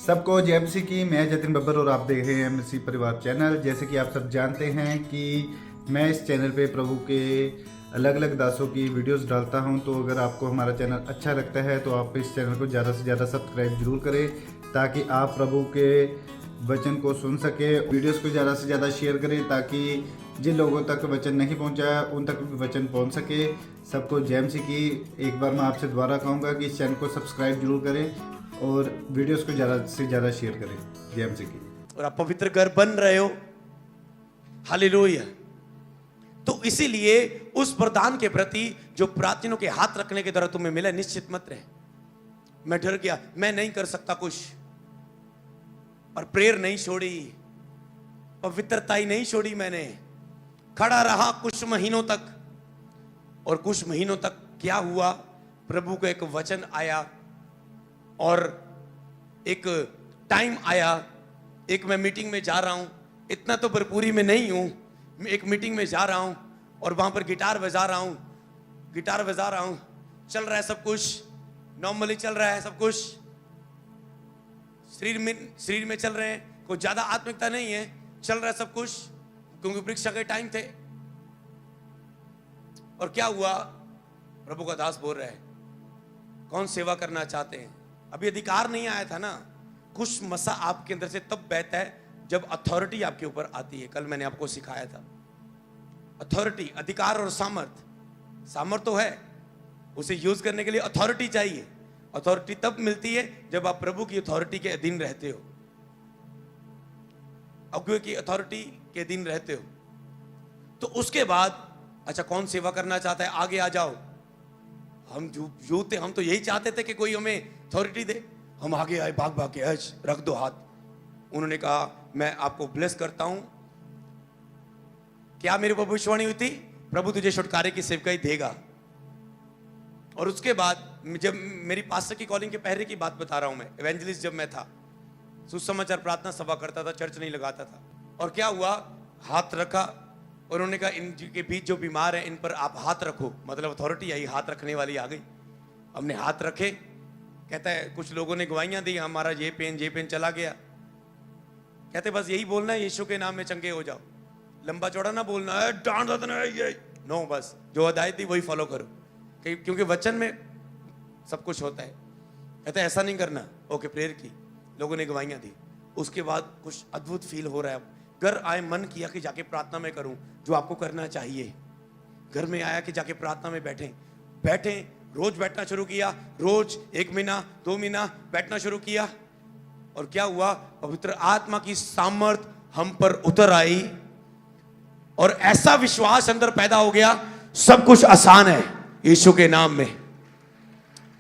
सबको जय मसीह की। मैं जतिन बब्बर और आप देख रहे हैं मसीह परिवार चैनल। जैसे कि आप सब जानते हैं कि मैं इस चैनल पे प्रभु के अलग अलग दासों की वीडियोस डालता हूं, तो अगर आपको हमारा चैनल अच्छा लगता है तो आप इस चैनल को ज़्यादा से ज़्यादा सब्सक्राइब जरूर करें, ताकि आप प्रभु के वचन को सुन सके। वीडियोस को ज़्यादा से ज़्यादा शेयर करें, ताकि जिन लोगों तक वचन नहीं पहुंचा उन तक भी वचन पहुंच सके। सबको जय मसीह की। एक बार मैं आपसे दोबारा कहूँगा कि इस चैनल को सब्सक्राइब जरूर करें और वीडियोस को ज़्यादा से ज़्यादा शेयर करें। जय मसीह की। और आप पवित्र घर बन रहे हो। हालेलुया। तो इसीलिए उस वरदान के प्रति जो प्राचीनों के हाथ रखने के द्वारा तुम्हें मिला, निश्चित मत रहे। मैं डर गया, मैं नहीं कर सकता कुछ, और प्रेयर नहीं छोड़ी, पवित्रता ही नहीं छोड़ी। मैंने खड़ा रहा कुछ महीनों तक, और कुछ महीनों तक क्या हुआ, प्रभु का एक वचन आया और एक टाइम आया। एक मैं मीटिंग में जा रहा हूं, इतना तो भरपूरी में नहीं हूं, एक मीटिंग में जा रहा हूं और वहां पर गिटार बजा रहा हूं, चल रहा है सब कुछ, नॉर्मली चल रहा है सब कुछ, शरीर में चल रहे हैं, कोई ज्यादा आत्मिकता नहीं है, चल रहा है सब कुछ, क्योंकि परीक्षा के टाइम थे। और क्या हुआ, प्रभु का दास बोल रहा है, कौन सेवा करना चाहते हैं? अभी अधिकार नहीं आया था ना। कुछ मसा आपके अंदर से तब बहता है जब अथॉरिटी आपके ऊपर आती है। कल मैंने आपको सिखाया था, अथॉरिटी, अधिकार और सामर्थ तो है, उसे यूज करने के लिए अथॉरिटी चाहिए। अथॉरिटी तब मिलती है जब आप प्रभु की अथॉरिटी के अधीन रहते हो, अगुवे की अथॉरिटी के अधीन रहते हो। तो उसके बाद अच्छा, कौन सेवा करना चाहता है, आगे आ जाओ। हम थे, हम तो यही चाहते थे कि कोई हमें अथॉरिटी दे। हम आगे आए, भाग भाग के, रख दो हाथ। उन्होंने कहा, मैं आपको ब्लेस करता हूं। क्या मेरे ऊपर भविष्यवाणी हुई थी, प्रभु तुझे छुटकारे की सेवकाई देगा। और उसके बाद जब मेरी पास्टर की कॉलिंग के पहले की बात बता रहा हूं मैं, इवेंजलिस्ट जब मैं था, सुसमाचार प्रार्थना सभा करता था, चर्च नहीं लगाता था। और क्या हुआ, हाथ रखा और उन्होंने कहा, इन के बीच जो बीमार है इन पर आप हाथ रखो। मतलब अथॉरिटी आई, हाथ रखने वाली आ गई। हमने हाथ रखे। कहता है, कुछ लोगों ने गवाहियां दी, हमारा ये पेन चला गया। कहते बस यही बोलना है, यीशु के नाम में चंगे हो जाओ। लंबा चौड़ा ना बोलना है, डांट देना है ये, नो, बस जो हिदायत थी वही फॉलो करो, क्योंकि वचन में सब कुछ होता है। कहते ऐसा नहीं करना। ओके, प्रेयर की, लोगों ने गवाहियां दी। उसके बाद कुछ अद्भुत फील हो रहा है। घर आए, मन किया कि जाके प्रार्थना में करूं, जो आपको करना चाहिए। घर में आया कि जाके प्रार्थना में बैठे, रोज बैठना शुरू किया, रोज 1 महीना 2 महीना बैठना शुरू किया। और क्या हुआ, पवित्र आत्मा की सामर्थ हम पर उतर आई और ऐसा विश्वास अंदर पैदा हो गया, सब कुछ आसान है यीशु के नाम में,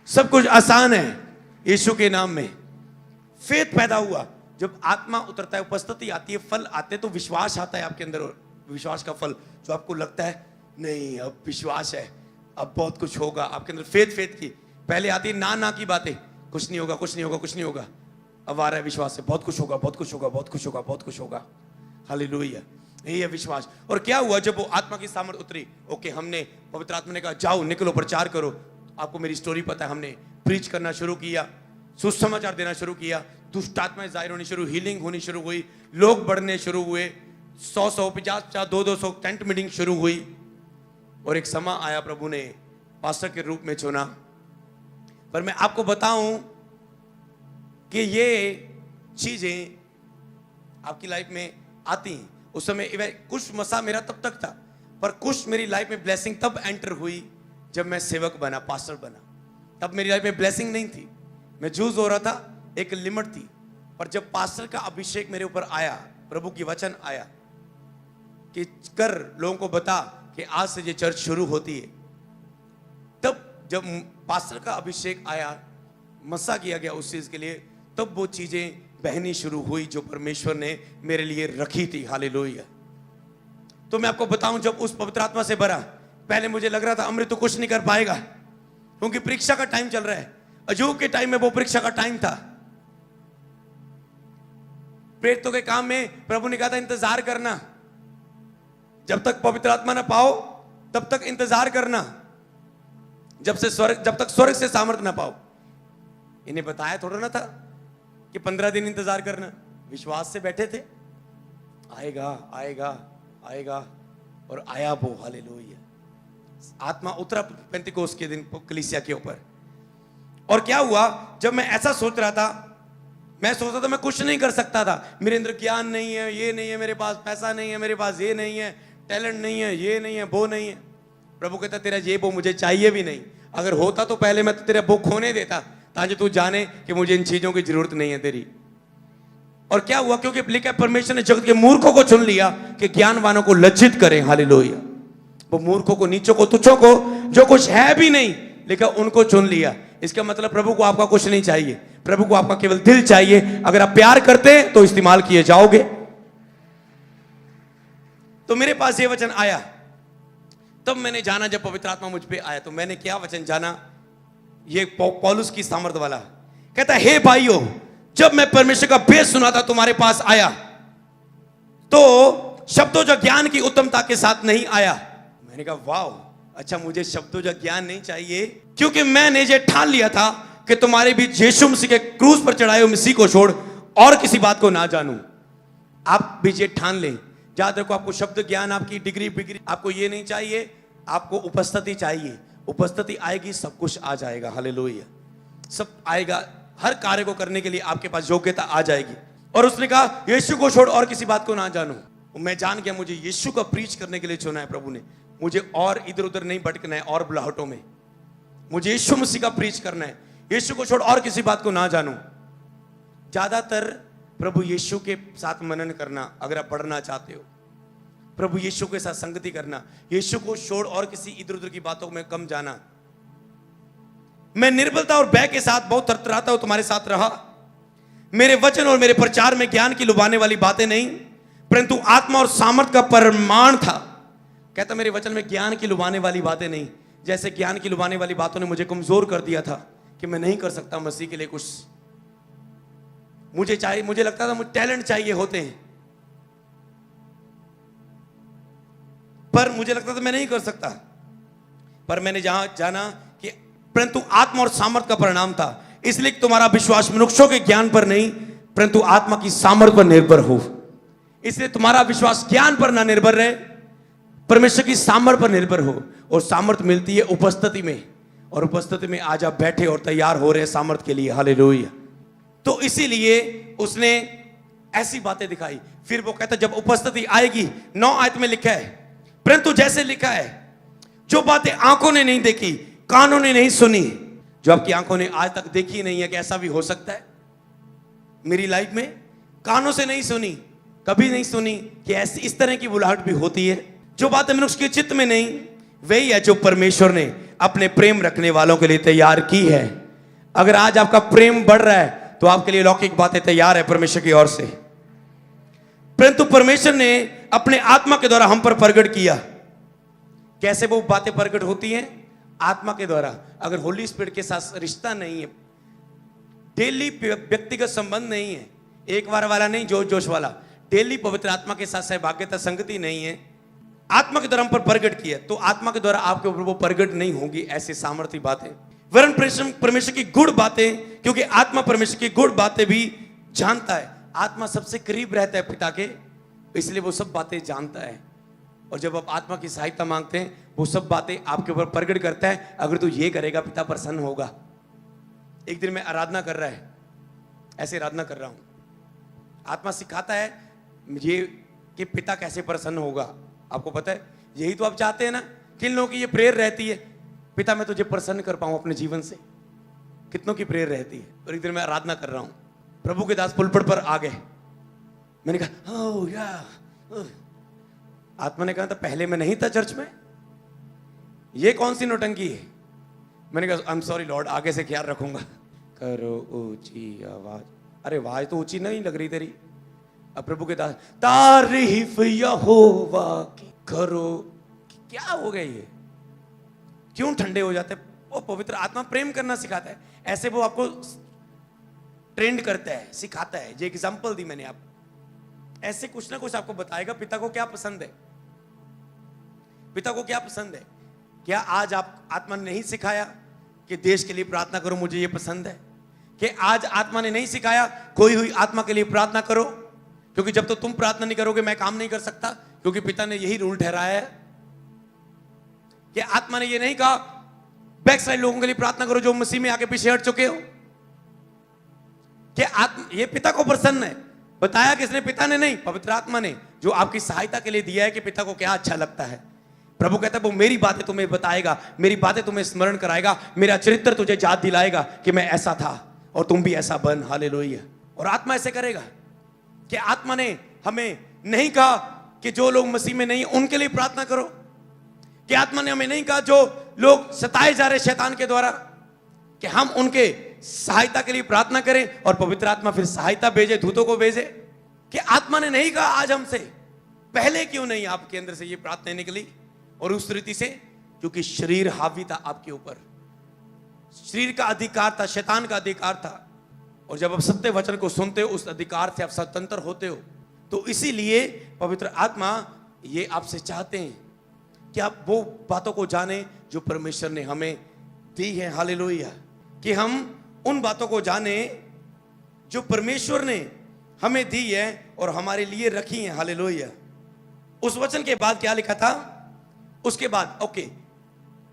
सब कुछ आसान है यीशु के नाम में। फेथ पैदा हुआ। जब आत्मा उतरता है, उपस्थिति आती है, फल आते हैं, तो विश्वास आता है आपके अंदर। विश्वास का फल, जो आपको लगता है नहीं अब विश्वास है, अब बहुत कुछ होगा, आपके अंदर फेथ की पहले आती है ना की बातें, कुछ नहीं होगा। अब आ रहा है विश्वास से, बहुत कुछ होगा। हालेलुया, यही है विश्वास। और क्या हुआ, जब वो आत्मा की सामर्थ उतरी, ओके, हमने, पवित्र आत्मा ने कहा, जाओ, निकलो, प्रचार करो। आपको मेरी स्टोरी पता है, हमने प्रीच करना शुरू किया, सुसमाचार देना शुरू किया, दुष्ट आत्माएं जाहिर होनी शुरू, हीलिंग होनी शुरू हुई, लोग बढ़ने शुरू हुए, 100 50 200 टेंट मीटिंग शुरू हुई। और एक समय आया, प्रभु ने पास्टर के रूप में चुना। पर मैं आपको बताऊं कि ये चीजें आपकी लाइफ में आती हैं। उस समय कुछ मसा मेरा तब तक था, पर कुछ मेरी लाइफ में ब्लेसिंग तब एंटर हुई जब मैं सेवक बना, पास्टर बना। तब मेरी लाइफ में ब्लेसिंग नहीं थी, मैं जूझ हो रहा था, एक लिमिट थी। पर जब पास्टर का अभिषेक मेरे ऊपर आया, प्रभु की वचन आया कि कर, लोगों को बता कि आज से ये चर्च शुरू होती है, तब जब पास्टर का अभिषेक आया, मसा किया गया उस चीज के लिए, तब वो चीजें बहनी शुरू हुई जो परमेश्वर ने मेरे लिए रखी थी। हालेलुया। तो मैं आपको बताऊं, जब उस पवित्र आत्मा से भरा, पहले मुझे लग रहा था अमृत तो कुछ नहीं कर पाएगा, क्योंकि परीक्षा का टाइम चल रहा है। अजूब के टाइम में वो परीक्षा का टाइम था। प्रेरितों के काम में प्रभु ने कहा था, इंतजार करना, जब तक पवित्र आत्मा ना पाओ तब तक इंतजार करना, जब तक स्वर्ग से सामर्थ ना पाओ। इन्हें बताया थोड़ा ना था, कि 15 दिन इंतजार करना, विश्वास से बैठे थे, आएगा आएगा आएगा, और आया वो। हालेलुया। आत्मा उतरा पेंतिकोस्त के दिन कलीसिया के ऊपर। और क्या हुआ, जब मैं ऐसा सोच रहा था, मैं सोचता था मैं कुछ नहीं कर सकता था, मेरे अंदर ज्ञान नहीं है, ये नहीं है, मेरे पास पैसा नहीं है, मेरे पास ये नहीं है, टैलेंट नहीं है, ये नहीं है, वो नहीं है। प्रभु कहता तेरा ये वो मुझे चाहिए भी नहीं, अगर होता तो पहले मैं तो तेरा वो खोने देता, ताकि तू जाने कि मुझे इन चीजों की जरूरत नहीं है तेरी। और क्या हुआ, क्योंकि लिखा परमेश्वर ने जगत के मूर्खों को चुन लिया कि ज्ञानवानों को लज्जित करें। हालेलुया। वो मूर्खों को, नीचों को, तुच्छों को, जो कुछ है भी नहीं, लिखा उनको चुन लिया। इसका मतलब प्रभु को आपका कुछ नहीं चाहिए, प्रभु को आपका केवल दिल चाहिए। अगर आप प्यार करते हैं तो इस्तेमाल किए जाओगे। तो मेरे पास ये वचन आया, तब मैंने जाना, जब पवित्र आत्मा मुझ पे आया तो मैंने क्या वचन जाना, ये पौलुस की सामर्थ वाला कहता है, हे भाइयों, जब मैं परमेश्वर का भेद सुना था तुम्हारे पास आया, तो शब्दों जो ज्ञान की उत्तमता के साथ नहीं आया। मैंने कहा वाह, अच्छा मुझे शब्दों जो ज्ञान नहीं चाहिए, क्योंकि मैंने ये ठान लिया था कि तुम्हारे बीच यीशु मसीह के क्रूस पर चढ़ाए हुए मसीह को छोड़ और किसी बात को ना जानूं। आप भी ये ठान लें, याद रखो, आपको शब्द ज्ञान, आपकी डिग्री बिग्री, आपको ये नहीं चाहिए, आपको उपस्थिति चाहिए। उपस्थिति आएगी, सब कुछ आ जाएगा। हालेलुया। सब आएगा, हर कार्य को करने के लिए आपके पास योग्यता आ जाएगी। और उसने कहा यीशु को छोड़ और किसी बात को ना जानो। मैं जान गया मुझे यीशु का प्रीच करने के लिए चुना है प्रभु ने, मुझे और इधर उधर नहीं भटकना है और बुलाहटों में, मुझे यीशु मसीह का प्रीच करना है। यीशु को छोड़ और किसी बात को ना जानो। ज्यादातर प्रभु यीशु के साथ मनन करना, अगर आप पढ़ना चाहते हो, प्रभु यीशु के साथ संगति करना, यीशु को छोड़ और किसी इधर उधर की बातों में कम जाना। मैं निर्बलता और भय के साथ बहुत थरथराता हूं तुम्हारे साथ रहा। मेरे वचन और मेरे प्रचार में ज्ञान की लुभाने वाली बातें नहीं, परंतु आत्मा और सामर्थ का प्रमाण था। कहता मेरे वचन में ज्ञान की लुभाने वाली बातें नहीं, जैसे ज्ञान की लुभाने वाली बातों ने मुझे कमजोर कर दिया था कि मैं नहीं कर सकता मसीह के लिए कुछ। मुझे चाहिए, मुझे लगता था मुझे टैलेंट चाहिए होते हैं, पर मुझे लगता था मैं नहीं कर सकता। पर मैंने जहां जाना कि परंतु आत्मा और सामर्थ का परिणाम था, इसलिए तुम्हारा विश्वास मनुष्यों के ज्ञान पर नहीं परंतु आत्मा की सामर्थ पर निर्भर हो। इसलिए तुम्हारा विश्वास ज्ञान पर ना निर्भर रहे, परमेश्वर की सामर्थ पर निर्भर हो। और सामर्थ मिलती है उपस्थिति में, और उपस्थिति में आज आप बैठे और तैयार हो रहे हैं सामर्थ के लिए। हालेलुया। तो इसीलिए उसने ऐसी बातें दिखाई। फिर वो कहता जब उपस्थिति आएगी, 9 आयत में लिखा है, परंतु जैसे लिखा है, जो बातें आंखों ने नहीं देखी, कानों ने नहीं सुनी, जो आपकी आंखों ने आज तक देखी नहीं है कि ऐसा भी हो सकता है मेरी लाइफ में, कानों से नहीं सुनी, कभी नहीं सुनी कि ऐसी इस तरह की बुलाहट भी होती है। जो बातें मनुष्य के चित्त में नहीं, वही है जो परमेश्वर ने अपने प्रेम रखने वालों के लिए तैयार की है। अगर आज आपका प्रेम बढ़ रहा है तो आपके लिए लौकिक बातें तैयार है परमेश्वर की ओर से, परंतु परमेश्वर ने अपने आत्मा के द्वारा हम पर प्रकट किया। कैसे वो बातें प्रकट होती हैं? आत्मा के द्वारा। अगर होली स्पिरिट के साथ रिश्ता नहीं है, डेली व्यक्तिगत संबंध नहीं है, एक बार वाला नहीं, जोश जोश वाला, डेली पवित्र आत्मा के साथ सहभागिता संगति नहीं है, आत्मा के द्वारा हम पर प्रकट किया, तो आत्मा के द्वारा आपके ऊपर वो प्रकट नहीं होगी ऐसी सामर्थ्य बातें, वरन परमेश्वर की गुड़ बातें, क्योंकि आत्मा परमेश्वर की गुड़ बातें भी जानता है। आत्मा सबसे करीब रहता है पिता के, इसलिए वो सब बातें जानता है। और जब आप आत्मा की सहायता मांगते हैं, वो सब बातें आपके ऊपर प्रकट करता है। अगर तू ये करेगा, पिता प्रसन्न होगा। एक दिन मैं आराधना कर रहा है, ऐसे आराधना कर रहा हूं, आत्मा सिखाता है ये कि पिता कैसे प्रसन्न होगा। आपको पता है, यही तो आप चाहते हैं ना, किन लोगों की ये प्रेयर रहती है, पिता मैं तुझे प्रसन्न कर पाऊं अपने जीवन से। कितनों की प्रेयर रहती है। और एक दिन मैं आराधना कर रहा हूं, प्रभु के दास पुलपट पर आ गए। मैंने कहा ओह या, आत्मा ने कहा था पहले मैं नहीं था चर्च में, ये कौन सी नौटंकी है। मैंने कहा आई एम सॉरी लॉर्ड, आगे से ख्याल रखूंगा। करो ऊंची आवाज। अरे आवाज तो ऊंची नहीं लग रही तेरी। अब प्रभु के दास तारीफ यहोवा की करो। क्या हो गया ये, क्यों ठंडे हो जाते? वो पवित्र आत्मा प्रेम करना सिखाता है, ऐसे वो आपको ट्रेंड करता है, सिखाता है। ये एग्जांपल दी मैंने आपको, ऐसे कुछ ना कुछ आपको बताएगा पिता को क्या पसंद है, पिता को क्या पसंद है। क्या आज आप आत्मा ने नहीं सिखाया कि देश के लिए प्रार्थना करो, मुझे ये पसंद है? कि आज आत्मा ने नहीं सिखाया खोई हुई आत्मा के लिए प्रार्थना करो, क्योंकि जब तो तुम प्रार्थना नहीं करोगे मैं काम नहीं कर सकता, क्योंकि पिता ने यही रूल ठहराया है। कि आत्मा ने ये नहीं कहा बैक साइड लोगों के लिए प्रार्थना करो जो मसीह में आके पीछे हट चुके हो। कि आत्मा ये पिता को प्रसन्न है, बताया किसने? पिता ने नहीं, पवित्र आत्मा ने, जो आपकी सहायता के लिए दिया है कि पिता को क्या अच्छा लगता है। प्रभु कहता है वो मेरी बातें तुम्हें बताएगा, मेरी बातें तुम्हें स्मरण कराएगा, मेरा चरित्र तुझे याद दिलाएगा कि मैं ऐसा था और तुम भी ऐसा बन। हालेलुया। और आत्मा ऐसे करेगा कि आत्मा ने हमें नहीं कहा कि जो लोग मसीह में नहीं उनके लिए प्रार्थना करो, कि आत्मा ने हमें नहीं कहा जो लोग सताए जा रहे शैतान के द्वारा कि हम उनके सहायता के लिए प्रार्थना करें और पवित्र आत्मा फिर सहायता भेजे, दूतों को भेजे। कि आत्मा ने नहीं कहा आज हमसे पहले क्यों नहीं आपके अंदर से ये प्रार्थना निकली, और उस रीति से क्योंकि शरीर हावी था आपके ऊपर, शरीर का अधिकार था, शैतान का अधिकार था। और जब आप सत्य वचन को सुनते हो उस अधिकार से आप स्वतंत्र होते हो। तो इसीलिए पवित्र आत्मा ये आपसे चाहते हैं कि आप वो बातों को जाने जो परमेश्वर ने हमें दी है। हालेलुया। कि हम उन बातों को जाने जो परमेश्वर ने हमें दी है और हमारे लिए रखी है। हालेलुया। उस वचन के बाद क्या लिखा था? उसके बाद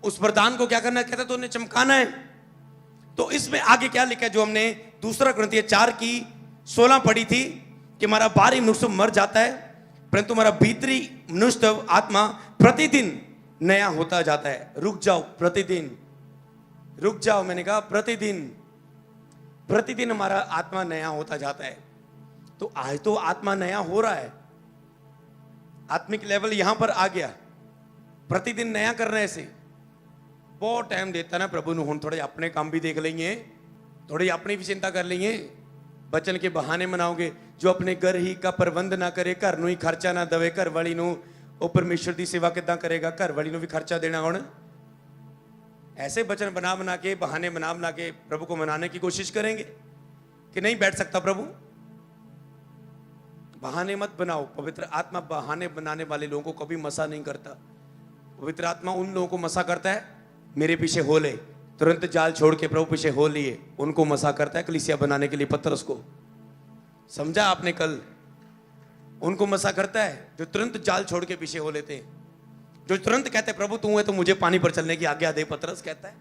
उस वरदान को क्या करना है? कहता तो उन्हें चमकाना है। तो इसमें आगे क्या लिखा है जो हमने 2 कुरिन्थियों 4:16 पढ़ी थी कि हमारा बाहरी मनुष्य मर जाता है परंतु हमारा भीतरी मनुष्य आत्मा प्रतिदिन नया होता जाता है। रुक जाओ, प्रतिदिन रुक जाओ। मैंने कहा प्रतिदिन हमारा आत्मा नया होता जाता है। तो आज तो आत्मा नया हो रहा है, आत्मिक लेवल यहां पर आ गया। प्रतिदिन नया करने से बहुत टाइम देता ना प्रभु ਨੂੰ। ਹੁਣ थोड़े अपने काम भी देख लेंगे, थोड़ी अपनी भी चिंता कर लेंगे। बचन के बहाने मनाओगे। जो अपने घर ही का प्रबंध ना करे, घर ਨੂੰ ही खर्चा ना दवे, घर वाली ਨੂੰ ਉਹ परमेश्वर की सेवा कितना करेगा? घर वाली ਨੂੰ भी खर्चा देना। ਹੁਣ ऐसे वचन बना के, बहाने बना के प्रभु को मनाने की कोशिश करेंगे कि नहीं बैठ सकता प्रभु। बहाने मत बनाओ। पवित्र आत्मा बहाने बनाने वाले लोगों को कभी मसा नहीं करता। पवित्र आत्मा उन लोगों को मसा करता है मेरे पीछे हो ले, तुरंत जाल छोड़ के प्रभु पीछे हो लिए, उनको मसा करता है कलीसिया बनाने के लिए। पतरस को समझा आपने कल? उनको मसा करता है जो तुरंत जाल छोड़ के पीछे हो लेते हैं, जो तुरंत कहते हैं प्रभु तू है तो मुझे पानी पर चलने की आज्ञा दे। पतरस कहता है,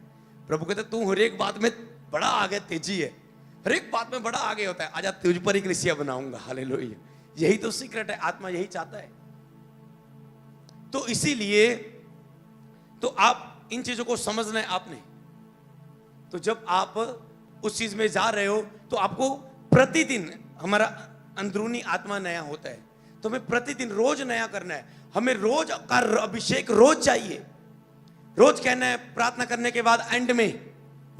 प्रभु कहता है तू हर एक बात में बड़ा आगे, तेजी है, हर एक बात में बड़ा आगे होता है, आजा तुझ पर ही कलीसिया बनाऊंगा। हालेलुया। यही तो सीक्रेट है, आत्मा यही चाहता है। तो इसीलिए तो आप इन चीजों को समझना है आपने। तो जब आप उस चीज में जा रहे हो तो आपको प्रतिदिन हमारा अंदरूनी आत्मा नया होता है। तो हमें प्रतिदिन रोज नया करना है। हमें रोज का अभिषेक रोज चाहिए। रोज कहना है, प्रार्थना करने के बाद एंड में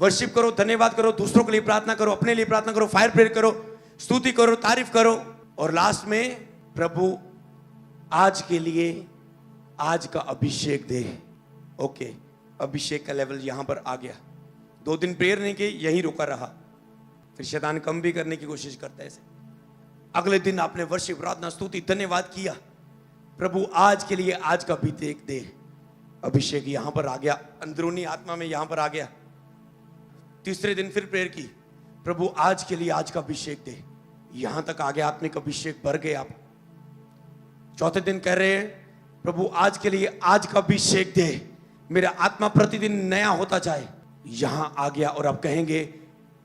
वर्शिप करो, धन्यवाद करो, दूसरों के लिए प्रार्थना करो, अपने लिए प्रार्थना करो, फायर प्रेयर करो, स्तुति करो, तारीफ करो, और लास्ट में प्रभु आज के लिए आज का अभिषेक दे। ओके, अभिषेक का लेवल यहां पर आ गया। 2 दिन प्रेयर नहीं की, यहीं रुका रहा, फिर शैतान कम भी करने की कोशिश करता है। ऐसे अगले दिन आपने वर्शिप, प्रार्थना, स्तुति, धन्यवाद किया, प्रभु आज के लिए आज का अभिषेक दे। अभिषेक यहां पर आ गया, अंदरूनी आत्मा में यहां पर आ गया। तीसरे दिन फिर प्रेयर की, प्रभु आज के लिए आज का अभिषेक दे। यहां तक आ गया, आत्मिक अभिषेक भर गए आप। चौथे दिन कह रहे हैं, प्रभु आज के लिए आज का अभिषेक दे, मेरा आत्मा प्रतिदिन नया होता जाए। यहां आ गया और आप कहेंगे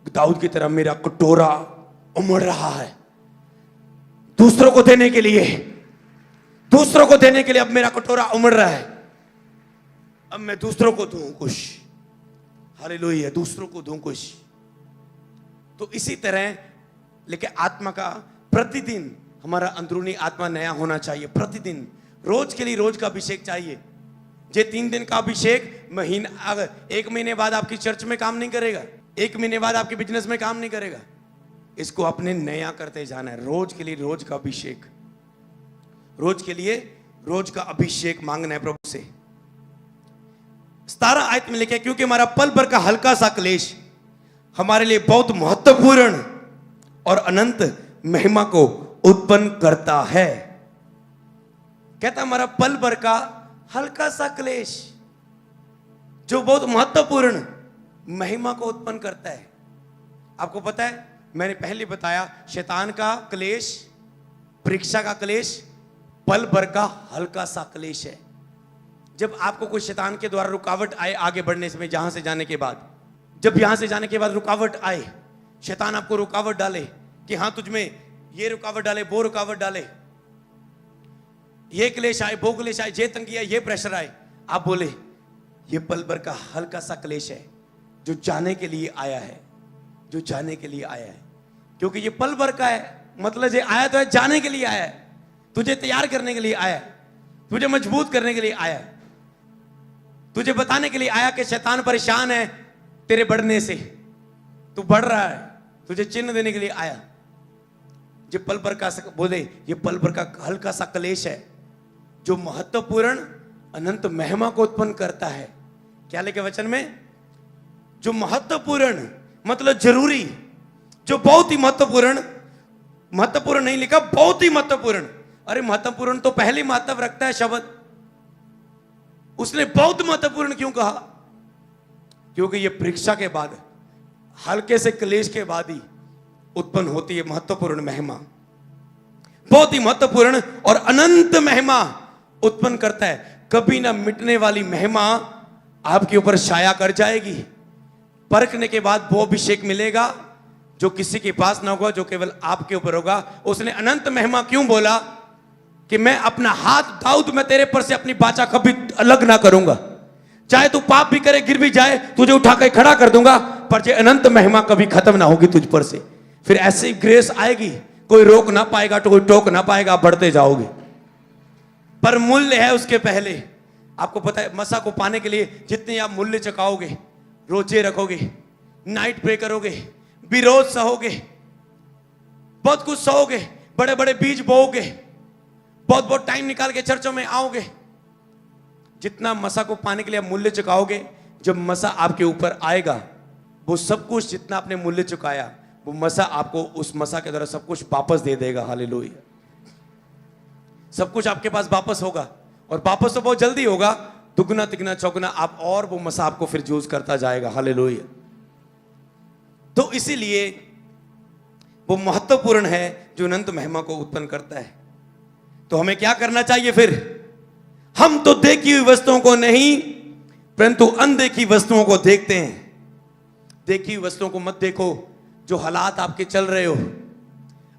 दाऊद की तरह, मेरा कटोरा उमड़ रहा है दूसरों को देने के लिए, दूसरों को देने के लिए। अब मेरा कटोरा उमड़ रहा है, अब मैं दूसरों को दूं कुछ। हालेलुया, दूसरों को दूं कुछ। तो इसी तरह लेकिन आत्मा का प्रतिदिन हमारा अंदरूनी आत्मा नया होना चाहिए। प्रतिदिन रोज के लिए रोज का अभिषेक चाहिए। जे 3 दिन का अभिषेक महीना, अगर 1 महीने बाद आपकी चर्च में काम नहीं करेगा, 1 महीने बाद आपके बिजनेस में काम नहीं करेगा। इसको अपने नया करते जाना है। रोज के लिए रोज का अभिषेक, रोज के लिए रोज का अभिषेक मांगना है प्रभु से। 17 आयत में लिखे, क्योंकि हमारा पल भर का हल्का सा क्लेश हमारे लिए बहुत महत्वपूर्ण और अनंत महिमा को उत्पन्न करता है। कहता हमारा पल भर का हल्का सा क्लेश जो बहुत महत्वपूर्ण महिमा को उत्पन्न करता है। आपको पता है, मैंने पहले बताया, शैतान का क्लेश, परीक्षा का क्लेश पल भर का हल्का सा क्लेश है। जब आपको कोई शैतान के द्वारा रुकावट आए आगे बढ़ने में, जहां से जाने के बाद, जब यहां से जाने के बाद रुकावट आए, शैतान आपको रुकावट डाले कि हाँ तुझ में ये रुकावट डाले, वो रुकावट डाले, ये क्लेश आए, वो क्लेश आए, ये तंगी आए, ये प्रेशर आए, आप बोले ये पल भर का हल्का सा क्लेश है जो जाने के लिए आया है, जो जाने के लिए आया है। क्योंकि ये पल भर का है, मतलब ये आया तो है, जाने के लिए आया है, तुझे तैयार करने के लिए आया है, तुझे मजबूत करने के लिए आया है, तुझे बताने के लिए आया कि शैतान परेशान है तेरे बढ़ने से, तू बढ़ रहा है, तुझे चिन्ह देने के लिए आया। जो पल भर का, बोले ये पल भर का हल्का सा क्लेश है जो महत्वपूर्ण अनंत महिमा को उत्पन्न करता है। क्या लिखे वचन में? जो महत्वपूर्ण मतलब जरूरी, जो बहुत ही महत्वपूर्ण, महत्वपूर्ण नहीं लिखा, बहुत ही महत्वपूर्ण। अरे महत्वपूर्ण तो पहले महत्व रखता है शब्द, उसने बहुत महत्वपूर्ण क्यों कहा? क्योंकि ये परीक्षा के बाद, हल्के से क्लेश के बाद ही उत्पन्न होती है महत्वपूर्ण महिमा, बहुत ही महत्वपूर्ण और अनंत महिमा उत्पन्न करता है। कभी ना मिटने वाली महिमा आपके ऊपर छाया कर जाएगी। परखने के बाद वो अभिषेक मिलेगा जो किसी के पास ना होगा, जो केवल आपके ऊपर होगा। उसने अनंत महिमा क्यों बोला? कि मैं अपना हाथ, दाऊद, मैं तेरे पर से अपनी बाचा कभी अलग ना करूंगा, चाहे तू पाप भी करे, गिर भी जाए, तुझे उठा कर खड़ा कर दूंगा, पर ये अनंत महिमा कभी खत्म ना होगी तुझ पर से। फिर ऐसी ग्रेस आएगी, कोई रोक ना पाएगा, तो कोई टोक ना पाएगा, आप बढ़ते जाओगे। पर मूल्य है उसके पहले। आपको पता है, मसा को पाने के लिए जितने आप मूल्य चुकाओगे, रोजे रखोगे, नाइट प्रे करोगे, विरोध सहोगे, बहुत कुछ सहोगे, बड़े बड़े बीज बोओगे, बहुत बहुत टाइम निकाल के चर्चों में आओगे, जितना मसा को पाने के लिए आप मूल्य चुकाओगे, जब मसा आपके ऊपर आएगा, वो सब कुछ जितना आपने मूल्य चुकाया, वो मसा आपको उस मसा के द्वारा सब कुछ वापस दे देगा। हालेलुया। सब कुछ आपके पास वापस होगा, और वापस तो बहुत जल्दी होगा, दुगना तिगना चौगुना आप, और वो मसा आपको फिर यूज करता जाएगा। हालेलुया। तो इसीलिए वो महत्वपूर्ण है जो अनंत महिमा को उत्पन्न करता है। तो हमें क्या करना चाहिए फिर? हम तो देखी हुई वस्तुओं को नहीं, परंतु अनदेखी वस्तुओं को देखते हैं। देखी हुई वस्तुओं को मत देखो, जो हालात आपके चल रहे हो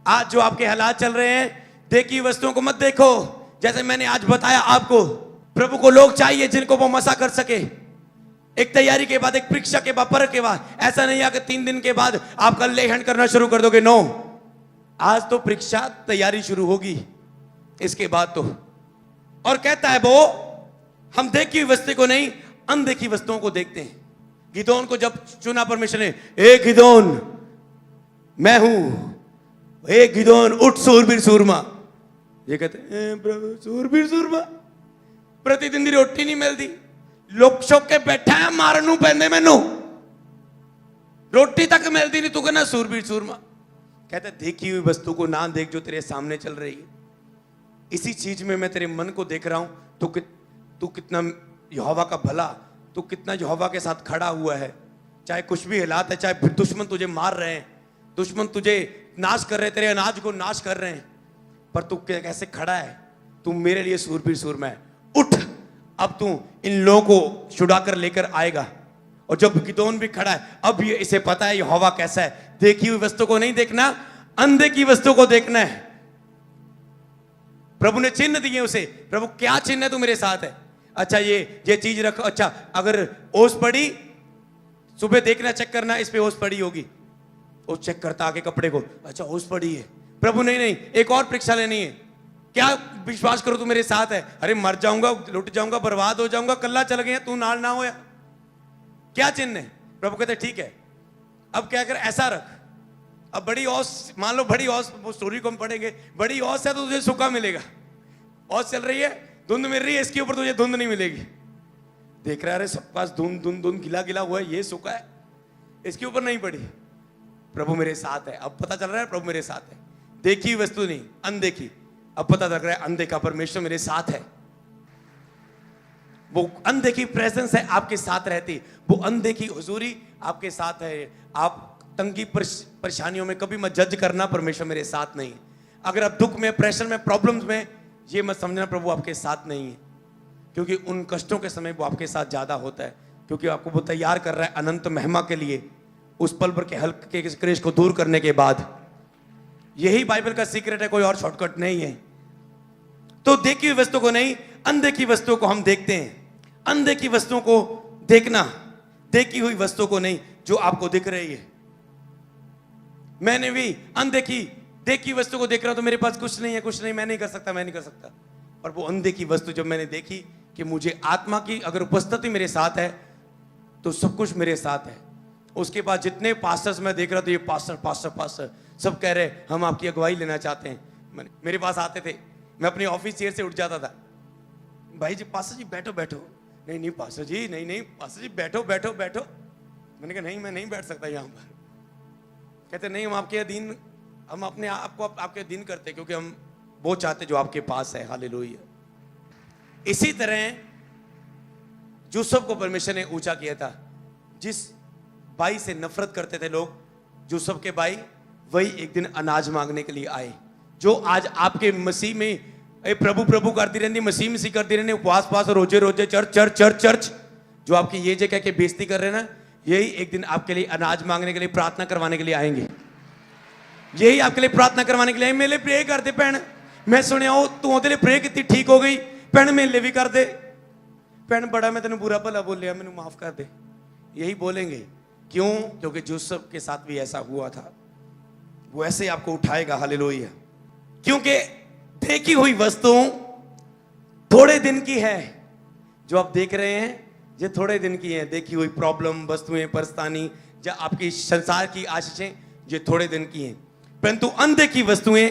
आज, जो आपके हालात चल रहे हैं, देखी हुई वस्तुओं को मत देखो। जैसे मैंने आज बताया आपको, प्रभु को लोग चाहिए जिनको वो मसा कर सके। एक तैयारी के बाद, एक परीक्षा के बाद, परख के बाद, ऐसा नहीं है कि 3 दिन के बाद आप कल लेहन करना शुरू कर दोगे। नो, आज तो परीक्षा तैयारी शुरू होगी, इसके बाद तो। और कहता है वो, हम देखी हुई वस्तु को नहीं, अनदेखी वस्तुओं को देखते हैं। गिदोन को जब चुना परमेश्वर ने, ए गिदोन मैं हूं, ए गिदोन उठ सूरबीर सूरमा, ये कहते प्रभु सूरबीर सूरमा, प्रतिदिन दी रोटी नहीं मिलती, लोग शौक के बैठा है मारनू पैंदे मैनू, रोटी तक मिलती नहीं, तू कहना सूरबीर सूरमा। कहता देखी हुई वस्तु को ना देख जो तेरे सामने चल रही है। इसी चीज में मैं तेरे मन को देख रहा हूं, तू कितना यहोवा का भला, तू कितना यहोवा के साथ खड़ा हुआ है। चाहे कुछ भी हालात है, चाहे दुश्मन तुझे मार रहे हैं, दुश्मन तुझे नाश कर रहे हैं, तेरे अनाज को नाश कर रहे हैं, पर तू कैसे खड़ा है? तू मेरे लिए सूरबीर सूरमा है। उठ, अब तू इन लोगों को छुड़ा कर लेकर आएगा। और जब गिदोन भी खड़ा है, अब ये इसे पता है यहोवा कैसा है। देखी हुई वस्तु को नहीं देखना, अनदेखी वस्तु को देखना है। प्रभु ने चिन्ह दिए उसे। प्रभु क्या चिन्ह है? तू मेरे साथ है। अच्छा ये चीज रखो। अच्छा अगर ओस पड़ी, सुबह देखना, चेक करना, इस पे ओस पड़ी होगी। वो चेक करता आके कपड़े को, अच्छा ओस पड़ी है। प्रभु नहीं, एक और परीक्षा लेनी है। क्या विश्वास करो तू मेरे साथ है? अरे मर जाऊंगा, लुट जाऊंगा, बर्बाद हो जाऊंगा, कल्ला चल गया, तू नाल ना होया। क्या चिन्ह है? प्रभु कहते ठीक है, अब क्या कर, ऐसा रख। अब बड़ी औस, मान लो बड़ी औस, वो स्टोरी को हम पढ़ेंगे, बड़ी औस है तो तुझे सूखा मिलेगा। औस चल रही है, धुंध मिल रही है, इसके ऊपर तुझे धुंध नहीं मिलेगी। देख रहा है, अरे सब पास धुंध गिला गिला हुआ है, ये सूखा है, इसके ऊपर नहीं पड़ी। प्रभु मेरे साथ है। अब पता चल रहा है प्रभु मेरे साथ है। देखी वस्तु नहीं, अनदेखी। अब पता लग रहा है अनदेखा परमेश्वर मेरे साथ है। वो अनदेखी प्रेजेंस है आपके साथ रहती, वो अनदेखी हुजूरी आपके साथ है। आप तंगी परेशानियों में कभी मत जज करना परमेश्वर मेरे साथ नहीं है। अगर आप दुख में, प्रेशर में, प्रॉब्लम्स में, ये मत समझना प्रभु आपके साथ नहीं है, क्योंकि उन कष्टों के समय वो आपके साथ ज्यादा होता है, क्योंकि आपको वो तैयार कर रहा है अनंत महिमा के लिए, उस पल भर के हल्के के क्लेश को दूर करने के बाद। यही बाइबल का सीक्रेट है, कोई और शॉर्टकट नहीं है। तो देखी हुई वस्तु को नहीं, अनदेखी वस्तुओं को हम देखते हैं। अनदेखी वस्तुओं को देखना, देखी हुई वस्तुओं को नहीं जो आपको दिख रही है। मैंने भी अनदेखी देखी वस्तु को देख रहा हूं तो मेरे पास कुछ नहीं है, कुछ नहीं, मैं नहीं कर सकता, मैं नहीं कर सकता। और वो अनदेखी वस्तु जब मैंने देखी कि मुझे आत्मा की अगर उपस्थिति मेरे साथ है तो सब कुछ मेरे साथ है। उसके बाद जितने पास्टर्स मैं देख रहा था, ये पास्टर पास्टर पास्टर सब कह रहे हम आपकी अगुवाई लेना चाहते हैं। मेरे पास आते थे, मैं अपनी ऑफिस चेयर से उठ जाता था, भाई जी पास्टर जी बैठो बैठो, नहीं नहीं पास्टर जी, नहीं नहीं पास्टर जी बैठो बैठो बैठो। मैंने कहा नहीं, मैं नहीं बैठ सकता यहाँ पर। कहते नहीं, हम आपके अधीन, हम अपने आपको आपके अधीन करते, क्योंकि हम वो चाहते जो आपके पास है। हालेलुया। इसी तरह यूसुफ को परमेश्वर ने ऊंचा किया था। जिस भाई से नफरत करते थे लोग, यूसुफ के भाई, वही एक दिन अनाज मांगने के लिए आए। जो आज आपके मसीह में प्रभु प्रभु करती रहती, मसीह मसीह करती रहती, उपवास पास रोजे रोजे चर्च चर्च चर्च चर्च, जो आपकी ये जगह के बेइज्जती कर रहे हैं ना, यही एक दिन आपके लिए अनाज मांगने के लिए, प्रार्थना करवाने के लिए आएंगे। यही आपके लिए प्रार्थना करवाने के लिए, मेरे लिए प्रे कर दे भैन, मैं सुनिया हो तू ओदे लिए प्रे की ठीक हो गई, भैन मेरे लिए भी कर दे, भैन बड़ा मैं तेन बुरा भला बोलिया, मैंने माफ कर दे। यही बोलेंगे। क्यों? क्योंकि यूसुफ के साथ भी ऐसा हुआ था। वो ऐसे आपको उठाएगा। हालेलुया। क्योंकि देखी हुई वस्तु थोड़े दिन की है। जो आप देख रहे हैं ये थोड़े दिन की है। देखी हुई प्रॉब्लम, वस्तुएं, परेशानी, या आपकी संसार की आशीषें, ये थोड़े दिन की हैं, परंतु अनदेखी वस्तुएं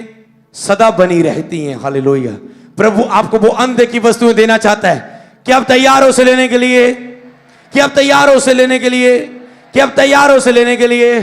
सदा बनी रहती हैं। हालेलुया। प्रभु आपको वो अनदेखी वस्तुएं देना चाहता है। कि आप तैयार हो उसे लेने के लिए? कि आप तैयार हो उसे लेने के लिए? कि आप तैयार हो उसे लेने के लिए?